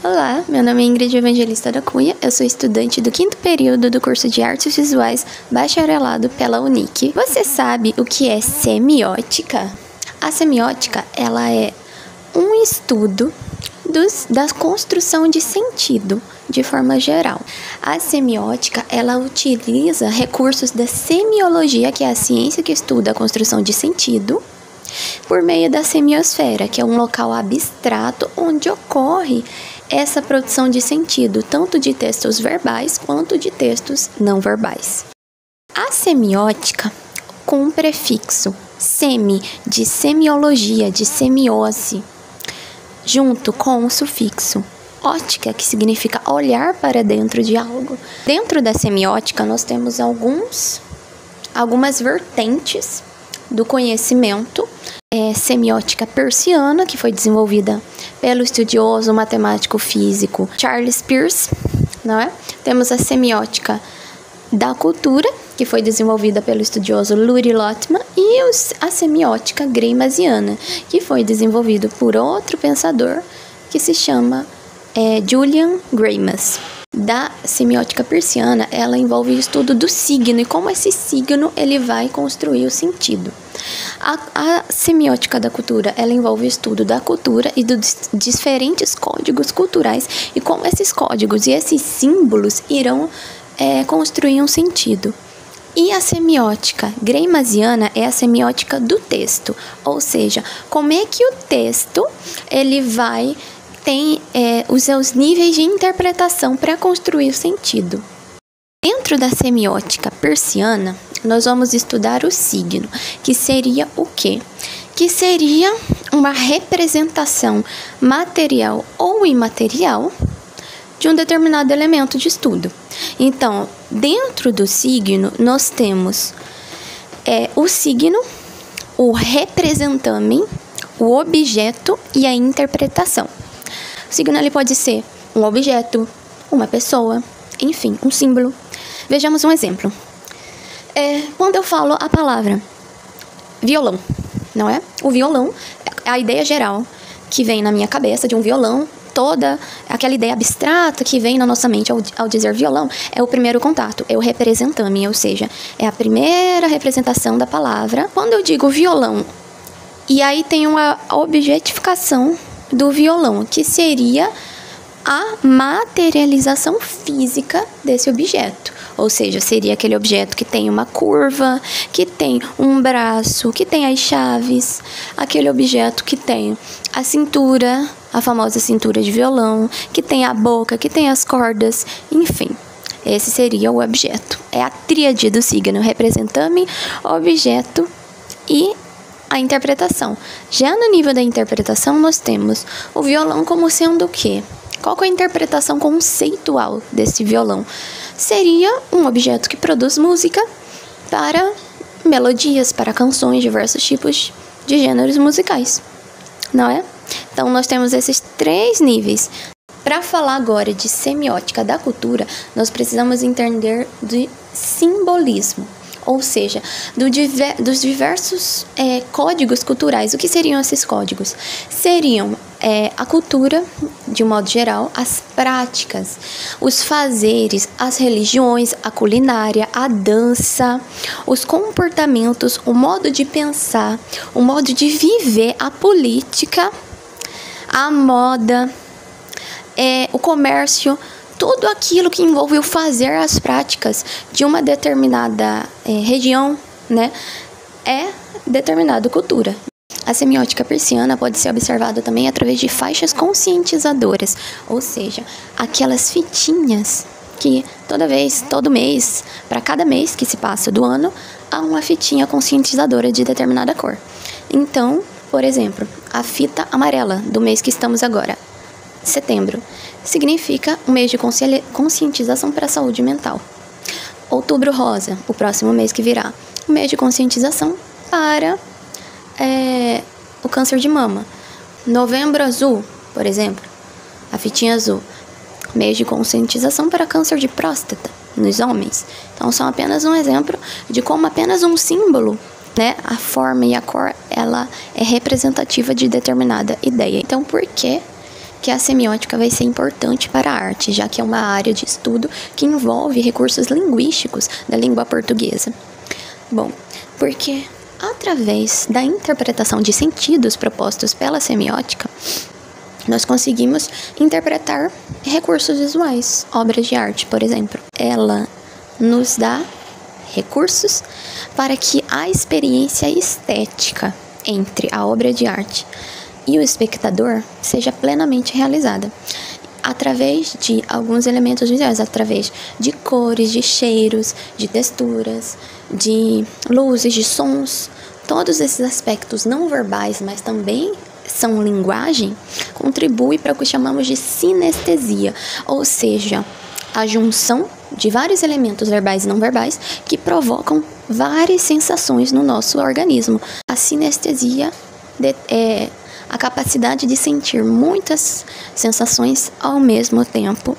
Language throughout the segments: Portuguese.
Olá, meu nome é Ingrid Evangelista da Cunha, eu sou estudante do 5º período do curso de Artes Visuais, bacharelado pela Unic. Você sabe o que é semiótica? A semiótica, ela é um estudo da construção de sentido, de forma geral. A semiótica, ela utiliza recursos da semiologia, que é a ciência que estuda a construção de sentido, por meio da semiosfera, que é um local abstrato onde ocorre essa produção de sentido, tanto de textos verbais quanto de textos não verbais. A semiótica, com o prefixo semi, de semiologia, de semiose, junto com o sufixo ótica, que significa olhar para dentro de algo. Dentro da semiótica, nós temos algumas vertentes do conhecimento. Semiótica persiana, que foi desenvolvida pelo estudioso matemático físico Charles Peirce, não é? Temos a semiótica da cultura, que foi desenvolvida pelo estudioso Louis Lotman, e a semiótica gramsciana, que foi desenvolvido por outro pensador que se chama Julian Gramsci. Da semiótica persiana, ela envolve o estudo do signo e como esse signo ele vai construir o sentido. A semiótica da cultura, ela envolve o estudo da cultura e dos diferentes códigos culturais e como esses códigos e esses símbolos irão construir um sentido. E a semiótica gramsciana é a semiótica do texto, ou seja, como é que o texto ele tem os seus níveis de interpretação para construir o sentido. Dentro da semiótica persiana, nós vamos estudar o signo, que seria o quê? Que seria uma representação material ou imaterial de um determinado elemento de estudo. Então, dentro do signo, nós temos o signo, o representamen, o objeto e a interpretação. O signo ele pode ser um objeto, uma pessoa, enfim, um símbolo. Vejamos um exemplo. Quando eu falo a palavra violão, não é? O violão, a ideia geral que vem na minha cabeça de um violão, toda aquela ideia abstrata que vem na nossa mente ao dizer violão, é o primeiro contato, é o representamen, ou seja, é a primeira representação da palavra. Quando eu digo violão, e aí tem uma objetificação do violão, que seria a materialização física desse objeto. Ou seja, seria aquele objeto que tem uma curva, que tem um braço, que tem as chaves, aquele objeto que tem a cintura, a famosa cintura de violão, que tem a boca, que tem as cordas, enfim. Esse seria o objeto. É a tríade do signo, representamen, objeto e a interpretação. Já no nível da interpretação, nós temos o violão como sendo o quê? Qual é a interpretação conceitual desse violão? Seria um objeto que produz música para melodias, para canções, diversos tipos de gêneros musicais, não é? Então, nós temos esses 3 níveis. Para falar agora de semiótica da cultura, nós precisamos entender de simbolismo. Ou seja, dos diversos códigos culturais. O que seriam esses códigos? Seriam a cultura, de um modo geral, as práticas, os fazeres, as religiões, a culinária, a dança, os comportamentos, o modo de pensar, o modo de viver, a política, a moda, o comércio, tudo aquilo que envolve o fazer, as práticas de uma determinada região, né, é determinada cultura. A semiótica persiana pode ser observada também através de faixas conscientizadoras, ou seja, aquelas fitinhas que todo mês, para cada mês que se passa do ano, há uma fitinha conscientizadora de determinada cor. Então, por exemplo, a fita amarela do mês que estamos agora, setembro, significa um mês de conscientização para a saúde mental. Outubro rosa, o próximo mês que virá, um mês de conscientização para o câncer de mama. Novembro azul, por exemplo, a fitinha azul, mês de conscientização para câncer de próstata nos homens. Então, são apenas um exemplo de como apenas um símbolo, né, a forma e a cor, ela é representativa de determinada ideia. Então, por que que a semiótica vai ser importante para a arte, já que é uma área de estudo que envolve recursos linguísticos da língua portuguesa. Bom, porque através da interpretação de sentidos propostos pela semiótica, nós conseguimos interpretar recursos visuais, obras de arte, por exemplo. Ela nos dá recursos para que a experiência estética entre a obra de arte e o espectador seja plenamente realizada através de alguns elementos visuais, através de cores, de cheiros, de texturas, de luzes, de sons. Todos esses aspectos não verbais, mas também são linguagem, contribuem para o que chamamos de sinestesia, ou seja, a junção de vários elementos verbais e não verbais que provocam várias sensações no nosso organismo. A sinestesia é a capacidade de sentir muitas sensações ao mesmo tempo.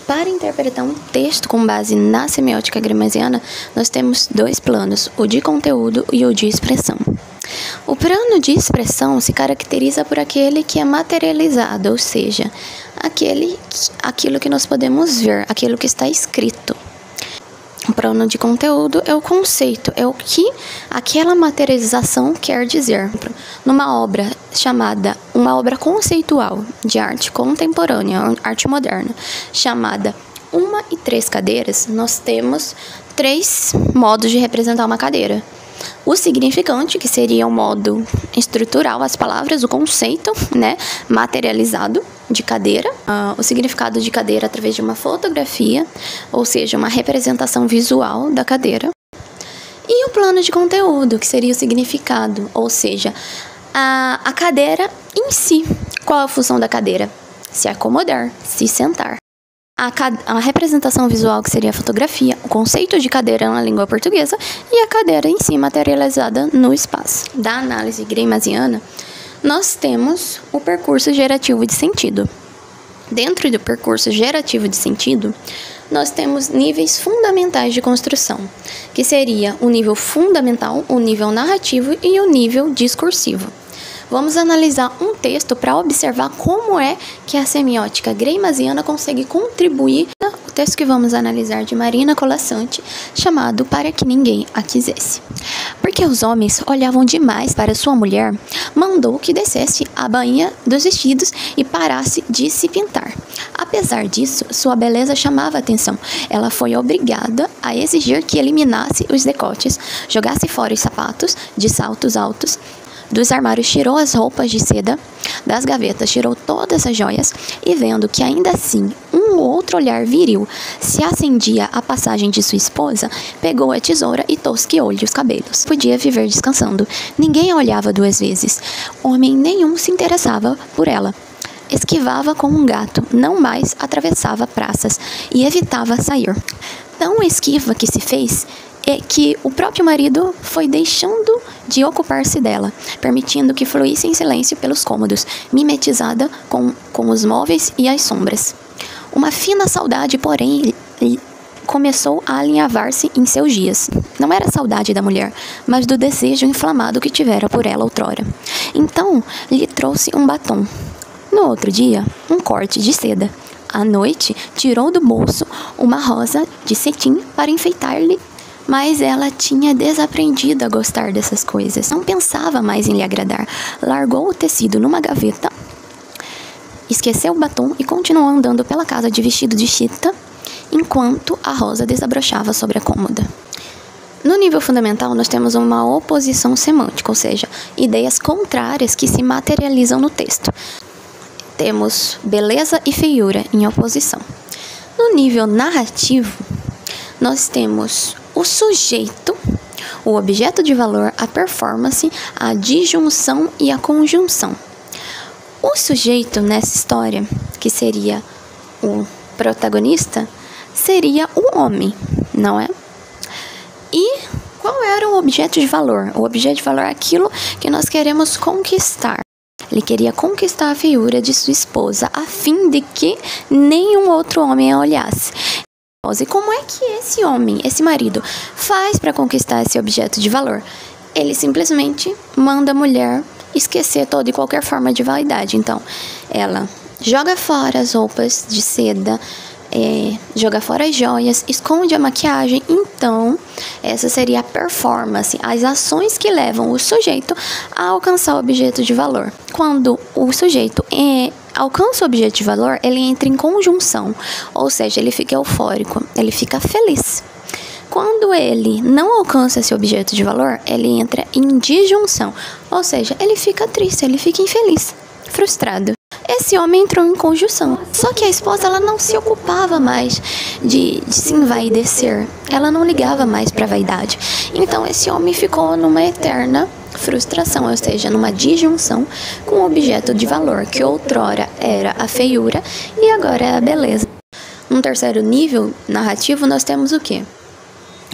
Para interpretar um texto com base na semiótica gramsciana, nós temos dois planos, o de conteúdo e o de expressão. O plano de expressão se caracteriza por aquele que é materializado, ou seja, aquilo que nós podemos ver, aquilo que está escrito. O plano de conteúdo é o conceito, é o que aquela materialização quer dizer. Numa obra chamada, uma obra conceitual de arte contemporânea, arte moderna, chamada Uma e Três Cadeiras, nós temos 3 modos de representar uma cadeira. O significante, que seria o modo estrutural, as palavras, o conceito, materializado de cadeira. O significado de cadeira através de uma fotografia, ou seja, uma representação visual da cadeira. E o plano de conteúdo, que seria o significado, ou seja, a cadeira em si. Qual é a função da cadeira? Se acomodar, se sentar. A representação visual, que seria a fotografia, o conceito de cadeira na língua portuguesa e a cadeira em si materializada no espaço. Da análise gramsciana, nós temos o percurso gerativo de sentido. Dentro do percurso gerativo de sentido, nós temos níveis fundamentais de construção, que seria o nível fundamental, o nível narrativo e o nível discursivo. Vamos analisar um texto para observar como é que a semiótica gramsciana consegue contribuir no texto que vamos analisar de Marina Colasanti, chamado Para que Ninguém a Quisesse. Porque os homens olhavam demais para sua mulher, mandou que descesse a bainha dos vestidos e parasse de se pintar. Apesar disso, sua beleza chamava a atenção. Ela foi obrigada a exigir que eliminasse os decotes, jogasse fora os sapatos de saltos altos, dos armários tirou as roupas de seda, das gavetas tirou todas as joias e vendo que ainda assim um ou outro olhar viril se acendia à passagem de sua esposa, pegou a tesoura e tosqueou-lhe os cabelos. Podia viver descansando. Ninguém a olhava 2 vezes. Homem nenhum se interessava por ela. Esquivava como um gato, não mais atravessava praças e evitava sair. Tão esquiva que se fez é que o próprio marido foi deixando de ocupar-se dela, permitindo que fluísse em silêncio pelos cômodos, mimetizada com os móveis e as sombras. Uma fina saudade, porém, começou a alinhavar-se em seus dias. Não era a saudade da mulher, mas do desejo inflamado que tivera por ela outrora. Então, lhe trouxe um batom. No outro dia, um corte de seda. À noite, tirou do bolso uma rosa de cetim para enfeitar-lhe, mas ela tinha desaprendido a gostar dessas coisas. Não pensava mais em lhe agradar. Largou o tecido numa gaveta, esqueceu o batom e continuou andando pela casa de vestido de chita, enquanto a rosa desabrochava sobre a cômoda. No nível fundamental, nós temos uma oposição semântica, ou seja, ideias contrárias que se materializam no texto. Temos beleza e feiura em oposição. No nível narrativo, nós temos o sujeito, o objeto de valor, a performance, a disjunção e a conjunção. O sujeito nessa história, que seria o protagonista, seria o homem, não é? E qual era o objeto de valor? O objeto de valor é aquilo que nós queremos conquistar. Ele queria conquistar a feiura de sua esposa, a fim de que nenhum outro homem a olhasse. E como é que esse homem, esse marido, faz para conquistar esse objeto de valor? Ele simplesmente manda a mulher esquecer toda e qualquer forma de vaidade. Então, ela joga fora as roupas de seda, joga fora as joias, esconde a maquiagem. Então, essa seria a performance, as ações que levam o sujeito a alcançar o objeto de valor. Quando o sujeito alcança o objeto de valor, ele entra em conjunção, ou seja, ele fica eufórico, ele fica feliz. Quando ele não alcança esse objeto de valor, ele entra em disjunção, ou seja, ele fica triste, ele fica infeliz, frustrado. Esse homem entrou em conjunção. Só que a esposa, ela não se ocupava mais de se envaidecer. Ela não ligava mais para a vaidade. Então, esse homem ficou numa eterna frustração, ou seja, numa disjunção com o objeto de valor, que outrora era a feiura e agora é a beleza. Num terceiro nível narrativo, nós temos o quê?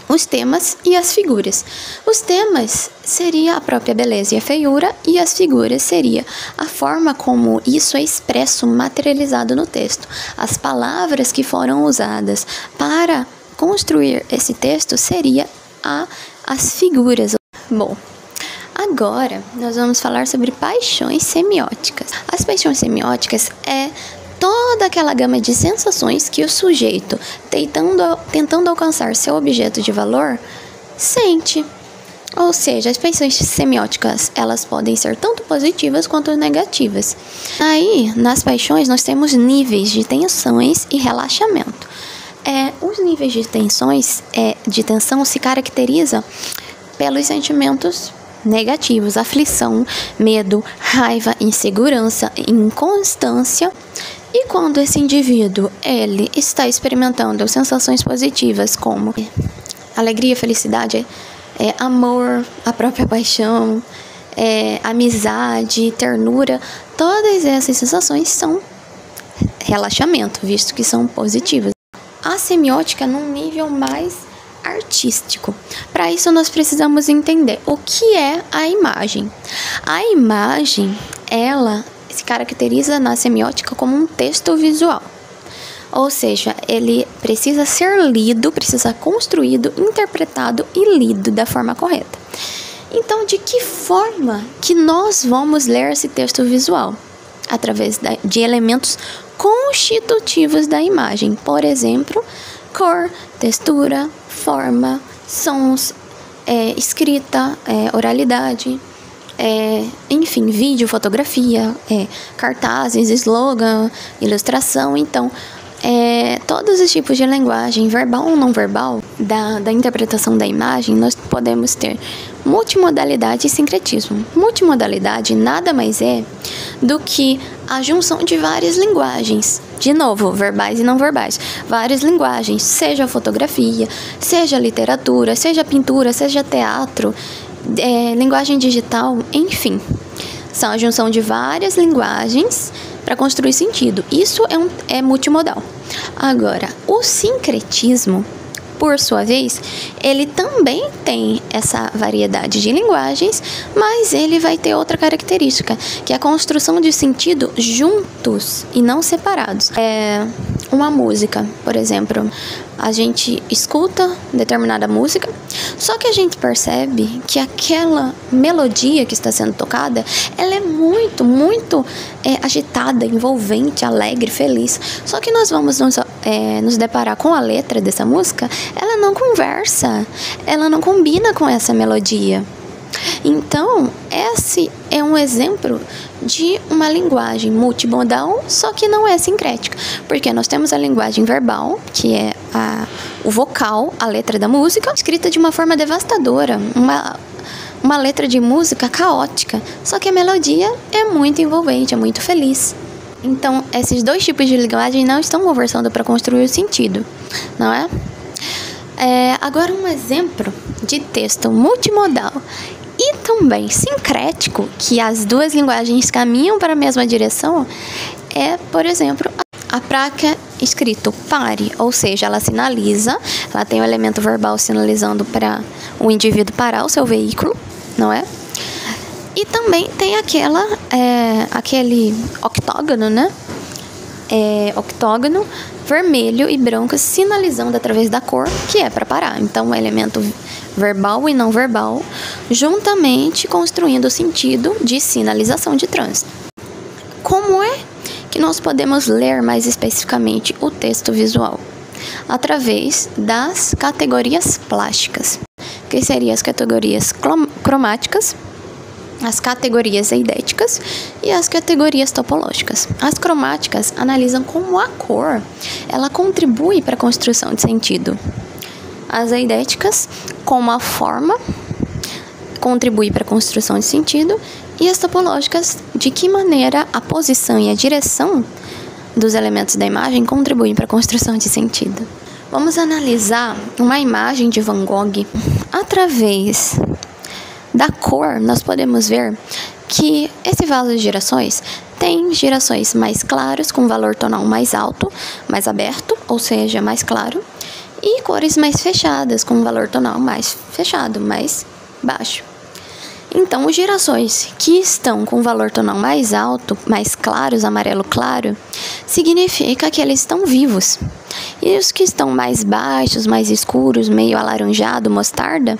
Os temas e as figuras. Os temas seria a própria beleza e a feiura, e as figuras seria a forma como isso é expresso, materializado no texto. As palavras que foram usadas para construir esse texto seria as figuras. Bom, agora nós vamos falar sobre paixões semióticas. As paixões semióticas é toda aquela gama de sensações que o sujeito, tentando alcançar seu objeto de valor, sente. Ou seja, as paixões semióticas, elas podem ser tanto positivas quanto negativas. Aí, nas paixões, nós temos níveis de tensões e relaxamento. Os níveis de tensão se caracterizam pelos sentimentos negativos, aflição, medo, raiva, insegurança, inconstância. E quando esse indivíduo, ele está experimentando sensações positivas como alegria, felicidade, amor, a própria paixão, amizade, ternura, todas essas sensações são relaxamento, visto que são positivas. A semiótica num nível mais artístico. Para isso nós precisamos entender o que é a imagem. A imagem, ela se caracteriza na semiótica como um texto visual. Ou seja, ele precisa ser lido, precisa ser construído, interpretado e lido da forma correta. Então, de que forma que nós vamos ler esse texto visual? Através de elementos constitutivos da imagem. Por exemplo, cor, textura, forma, sons, escrita, oralidade, enfim, vídeo, fotografia, cartazes, slogan, ilustração. Então, todos os tipos de linguagem, verbal ou não verbal, da interpretação da imagem, nós podemos ter multimodalidade e sincretismo. Multimodalidade nada mais é do que a junção de várias linguagens. De novo, verbais e não verbais. Várias linguagens, seja fotografia, seja literatura, seja pintura, seja teatro, linguagem digital, enfim. São a junção de várias linguagens para construir sentido. Isso é multimodal. Agora, o sincretismo, por sua vez, ele também tem essa variedade de linguagens, mas ele vai ter outra característica, que é a construção de sentido juntos e não separados. Uma música, por exemplo, a gente escuta determinada música, só que a gente percebe que aquela melodia que está sendo tocada, ela é muito, muito agitada, envolvente, alegre, feliz. Só que nós vamos nos deparar com a letra dessa música, ela não conversa, ela não combina com essa melodia. Então, esse é um exemplo de uma linguagem multimodal, só que não é sincrética, porque nós temos a linguagem verbal, que é o vocal, a letra da música, escrita de uma forma devastadora, uma letra de música caótica, só que a melodia é muito envolvente, é muito feliz. Então, esses dois tipos de linguagem não estão conversando para construir o sentido, não é? Agora, um exemplo de texto multimodal e também sincrético, que as duas linguagens caminham para a mesma direção, é, por exemplo, a placa escrito pare, ou seja, ela sinaliza, ela tem o elemento verbal sinalizando para o indivíduo parar o seu veículo, não é? E também tem aquele octógono, né? Octógono, vermelho e branco, sinalizando através da cor, que é para parar. Então, o elemento verbal e não verbal, juntamente construindo o sentido de sinalização de trânsito. Como é que nós podemos ler mais especificamente o texto visual? Através das categorias plásticas, que seriam as categorias cromáticas, as categorias eidéticas e as categorias topológicas. As cromáticas analisam como a cor ela contribui para a construção de sentido. As eidéticas, como a forma contribui para a construção de sentido, e as topológicas, de que maneira a posição e a direção dos elementos da imagem contribuem para a construção de sentido. Vamos analisar uma imagem de Van Gogh. Através da cor, nós podemos ver que esse vaso de girassóis tem girassóis mais claros, com valor tonal mais alto, mais aberto, ou seja, mais claro, e cores mais fechadas, com valor tonal mais fechado, mais baixo. Então, os girassóis que estão com valor tonal mais alto, mais claros, amarelo claro, significa que eles estão vivos. E os que estão mais baixos, mais escuros, meio alaranjado, mostarda,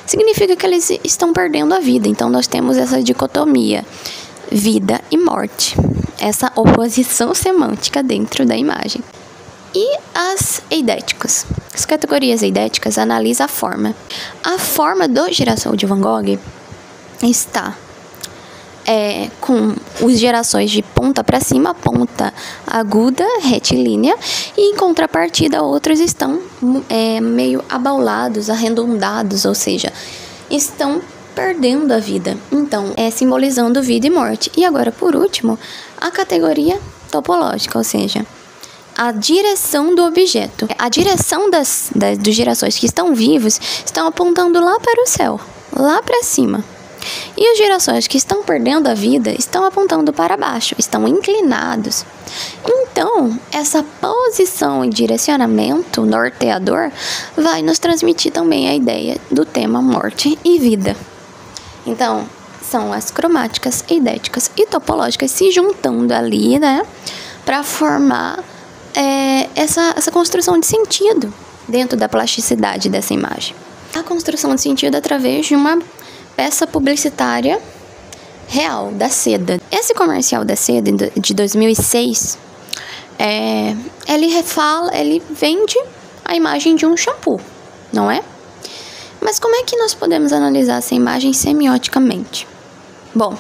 significa que eles estão perdendo a vida. Então, nós temos essa dicotomia, vida e morte. Essa oposição semântica dentro da imagem. E as eidéticas. As categorias eidéticas analisam a forma. A forma do girassol de Van Gogh está com os girassóis de ponta para cima, ponta aguda, retilínea, e em contrapartida outros estão meio abaulados, arredondados, ou seja, estão perdendo a vida. Então, simbolizando vida e morte. E agora, por último, a categoria topológica, ou seja, a direção do objeto. A direção dos girassóis que estão vivos estão apontando lá para o céu, lá para cima. E os girassóis que estão perdendo a vida estão apontando para baixo, estão inclinados. Então, essa posição e direcionamento norteador vai nos transmitir também a ideia do tema morte e vida. Então, são as cromáticas, eidéticas e topológicas se juntando ali, né, para formar essa construção de sentido dentro da plasticidade dessa imagem. A construção de sentido através de uma peça publicitária real, da seda. Esse comercial da seda de 2006, ele vende a imagem de um shampoo, não é? Mas como é que nós podemos analisar essa imagem semioticamente? Bom,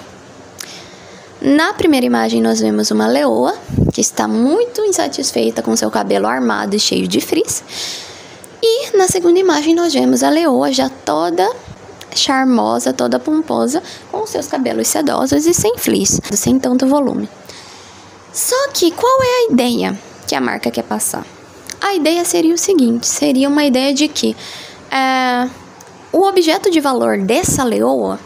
na primeira imagem nós vemos uma leoa que está muito insatisfeita com seu cabelo armado e cheio de frizz. E na segunda imagem nós vemos a leoa já toda charmosa, toda pomposa, com seus cabelos sedosos e sem frizz, sem tanto volume. Só que qual é a ideia que a marca quer passar? A ideia seria o seguinte, seria uma ideia de que o objeto de valor dessa leoa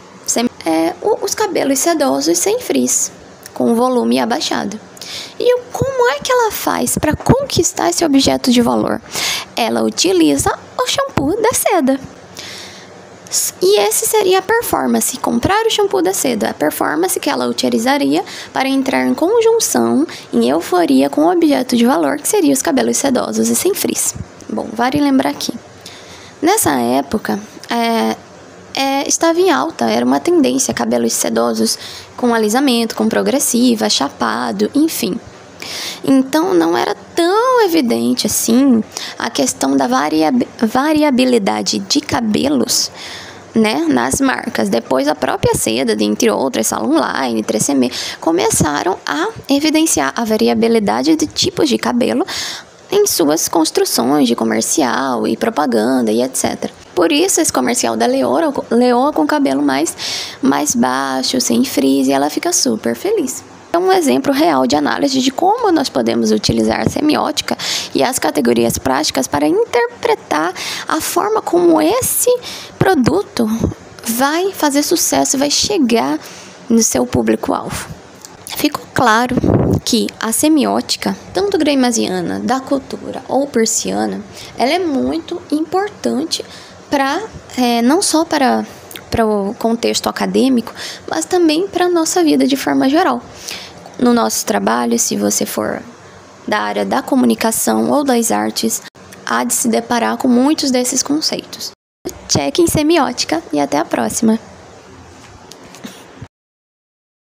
os cabelos sedosos sem frizz, com o volume abaixado. E como é que ela faz para conquistar esse objeto de valor? Ela utiliza o shampoo da seda. E esse seria a performance, comprar o shampoo da seda, a performance que ela utilizaria para entrar em conjunção, em euforia com o objeto de valor, que seria os cabelos sedosos e sem frizz. Bom, vale lembrar aqui. Nessa época, estava em alta, era uma tendência, cabelos sedosos com alisamento, com progressiva, chapado, enfim. Então, não era tão evidente assim a questão da variabilidade de cabelos, né, nas marcas. Depois, a própria seda, dentre outras, Salon Line, 3CM, começaram a evidenciar a variabilidade de tipos de cabelo em suas construções de comercial e propaganda e etc. Por isso, esse comercial da leoa com cabelo mais baixo, sem frizz, e ela fica super feliz. É um exemplo real de análise de como nós podemos utilizar a semiótica e as categorias práticas para interpretar a forma como esse produto vai fazer sucesso, vai chegar no seu público-alvo. Ficou claro que a semiótica, tanto greimasiana, da cultura ou persiana, ela é muito importante não só para o contexto acadêmico, mas também para a nossa vida de forma geral. No nosso trabalho, se você for da área da comunicação ou das artes, há de se deparar com muitos desses conceitos. Cheque em semiótica e até a próxima!